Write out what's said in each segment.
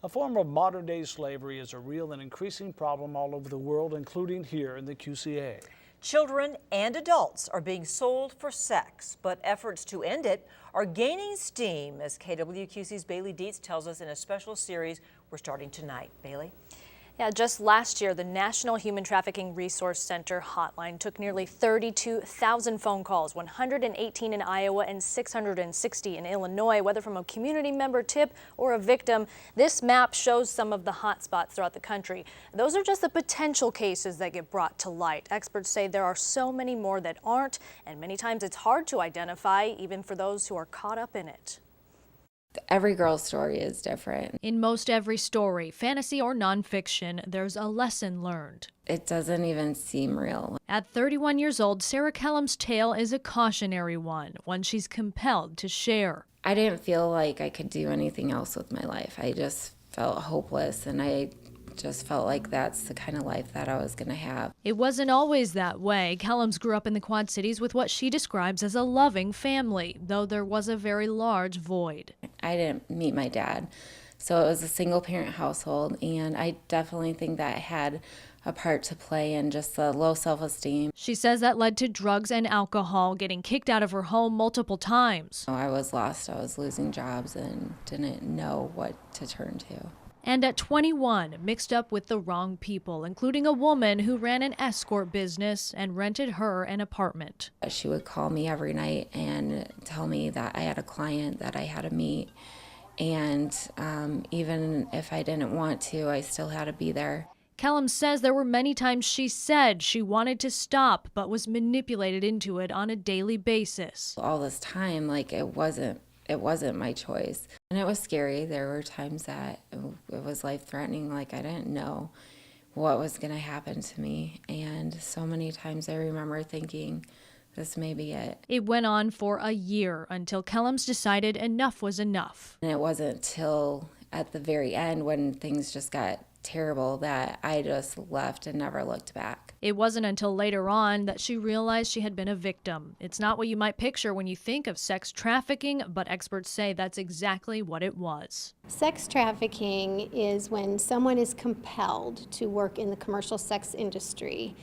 A form of modern-day slavery is a real and increasing problem all over the world, including here in the QCA. Children and adults are being sold for sex, but efforts to end it are gaining steam, as KWQC's Bailey Dietz tells us in a special series we're starting tonight. Bailey? Yeah, just last year, the National Human Trafficking Resource Center hotline took nearly 32,000 phone calls, 118 in Iowa and 660 in Illinois, whether from a community member tip or a victim. This map shows some of the hot spots throughout the country. Those are just the potential cases that get brought to light. Experts say there are so many more that aren't, and many times it's hard to identify, even for those who are caught up in it. Every girl's story is different. In most every story, fantasy or nonfiction, there's a lesson learned. It doesn't even seem real. At 31 years old, Sarah Kellum's tale is a cautionary one she's compelled to share. I didn't feel like I could do anything else with my life. I just felt hopeless, and I just felt like that's the kind of life that I was going to have. It wasn't always that way. Kellum's grew up in the Quad Cities with what she describes as a loving family, though there was a very large void. I didn't meet my dad, so it was a single-parent household, and I definitely think that had a part to play in just the low self-esteem. She says that led to drugs and alcohol, getting kicked out of her home multiple times. I was lost. I was losing jobs and didn't know what to turn to. And at 21, mixed up with the wrong people, including a woman who ran an escort business and rented her an apartment. She would call me every night and tell me that I had a client that I had to meet. And even if I didn't want to, I still had to be there. Kellum says there were many times she said she wanted to stop, but was manipulated into it on a daily basis. All this time, like, it wasn't my choice. And it was scary. There were times that it was life-threatening, like I didn't know what was going to happen to me. And so many times I remember thinking, this may be it. It went on for a year until Kellum's decided enough was enough. And it wasn't till at the very end, when things just got terrible, that I just left and never looked back. It wasn't until later on that she realized she had been a victim. It's not what you might picture when you think of sex trafficking, but experts say that's exactly what it was. Sex trafficking is when someone is compelled to work in the commercial sex industry,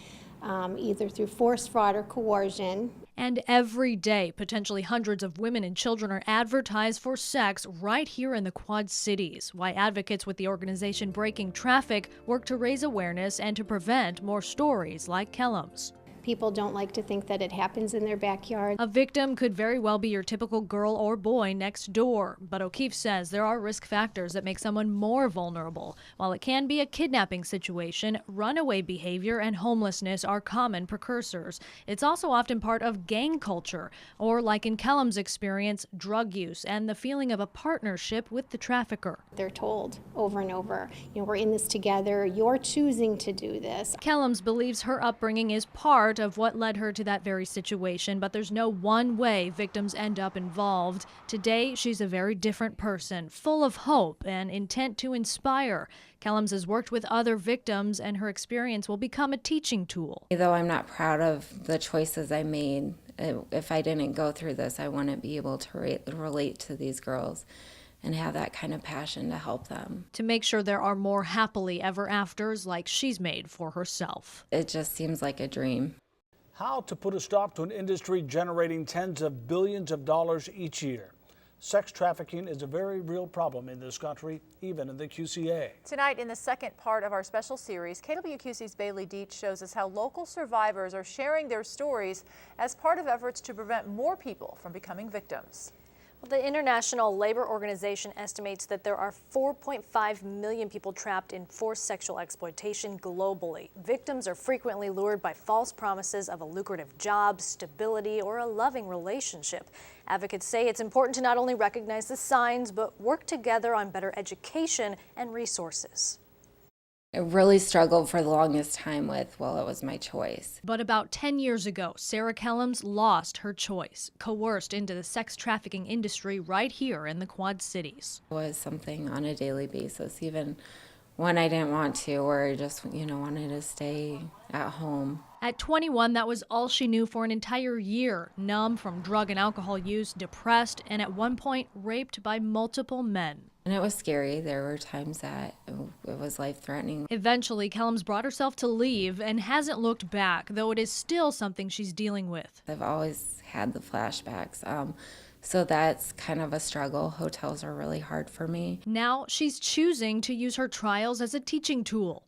either through force, fraud, or coercion. And every day, potentially hundreds of women and children are advertised for sex right here in the Quad Cities. Why advocates with the organization Breaking Traffic work to raise awareness and to prevent more stories like Kellum's. People don't like to think that it happens in their backyard. A victim could very well be your typical girl or boy next door, but O'Keefe says there are risk factors that make someone more vulnerable. While it can be a kidnapping situation, runaway behavior and homelessness are common precursors. It's also often part of gang culture, or like in Kellum's experience, drug use and the feeling of a partnership with the trafficker. They're told over and over, we're in this together, you're choosing to do this. Kellum's believes her upbringing is part of what led her to that very situation, but there's no one way victims end up involved. Today, she's a very different person, full of hope and intent to inspire. Kellum's has worked with other victims, and her experience will become a teaching tool. Though I'm not proud of the choices I made, if I didn't go through this, I wouldn't be able to relate to these girls and have that kind of passion to help them. To make sure there are more happily ever afters like she's made for herself. It just seems like a dream. How to put a stop to an industry generating tens of billions of dollars each year. Sex trafficking is a very real problem in this country, even in the QCA. Tonight, in the second part of our special series, KWQC's Bailey Dietz shows us how local survivors are sharing their stories as part of efforts to prevent more people from becoming victims. The International Labor Organization estimates that there are 4.5 million people trapped in forced sexual exploitation globally. Victims are frequently lured by false promises of a lucrative job, stability, or a loving relationship. Advocates say it's important to not only recognize the signs, but work together on better education and resources. I really struggled for the longest time with, well, it was my choice. But about 10 years ago, Sarah Kellum's lost her choice, coerced into the sex trafficking industry right here in the Quad Cities. It was something on a daily basis, even when I didn't want to, or I just, wanted to stay at home. At 21, that was all she knew for an entire year, numb from drug and alcohol use, depressed, and at one point raped by multiple men. And it was scary. There were times that it was life-threatening. Eventually, Kellums brought herself to leave and hasn't looked back, though it is still something she's dealing with. I've always had the flashbacks, so that's kind of a struggle. Hotels are really hard for me. Now she's choosing to use her trials as a teaching tool.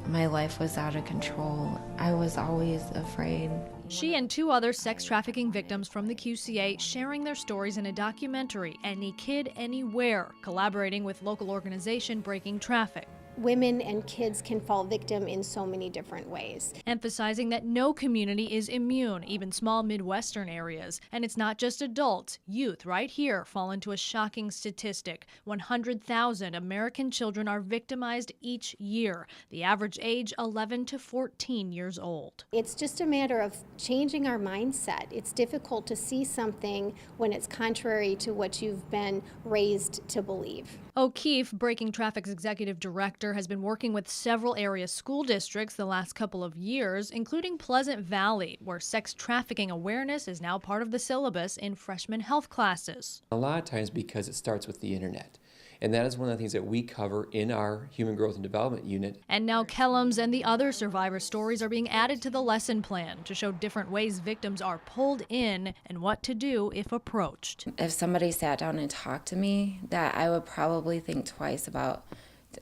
My life was out of control. I was always afraid. She and 2 other sex trafficking victims from the QCA sharing their stories in a documentary, Any Kid, Anywhere, collaborating with local organization Breaking Traffic. Women and kids can fall victim in so many different ways. Emphasizing that no community is immune, even small Midwestern areas. And it's not just adults. Youth right here fall into a shocking statistic. 100,000 American children are victimized each year, the average age 11 to 14 years old. It's just a matter of changing our mindset. It's difficult to see something when it's contrary to what you've been raised to believe. O'Keefe, Breaking Traffic's executive director, has been working with several area school districts the last couple of years, including Pleasant Valley, where sex trafficking awareness is now part of the syllabus in freshman health classes. A lot of times because it starts with the internet. And that is one of the things that we cover in our Human Growth and Development Unit. And now Kellums and the other survivor stories are being added to the lesson plan to show different ways victims are pulled in and what to do if approached. If somebody sat down and talked to me, that I would probably think twice about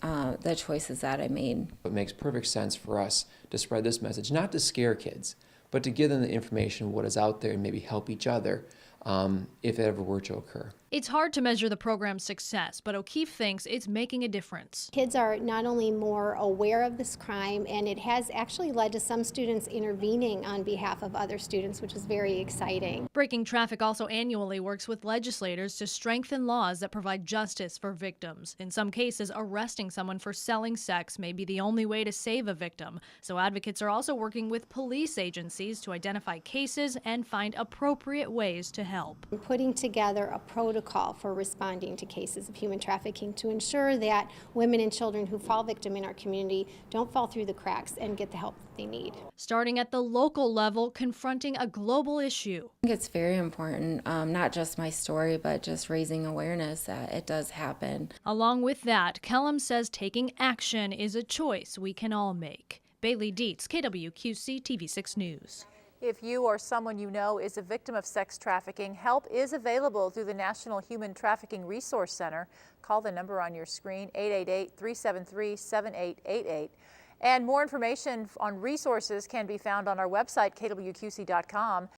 the choices that I made. It makes perfect sense for us to spread this message, not to scare kids, but to give them the information of what is out there and maybe help each other if it ever were to occur. It's hard to measure the program's success, but O'Keefe thinks it's making a difference. Kids are not only more aware of this crime, and it has actually led to some students intervening on behalf of other students, which is very exciting. Breaking Traffic also annually works with legislators to strengthen laws that provide justice for victims. In some cases, arresting someone for selling sex may be the only way to save a victim. So advocates are also working with police agencies to identify cases and find appropriate ways to help. Putting together a protocol for responding to cases of human trafficking to ensure that women and children who fall victim in our community don't fall through the cracks and get the help they need. Starting at the local level, confronting a global issue. I think it's very important, not just my story, but just raising awareness that it does happen. Along with that, Kellum says taking action is a choice we can all make. Bailey Dietz, KWQC TV6 News. If you or someone you know is a victim of sex trafficking, help is available through the National Human Trafficking Resource Center. Call the number on your screen, 888-373-7888. And more information on resources can be found on our website, kwqc.com.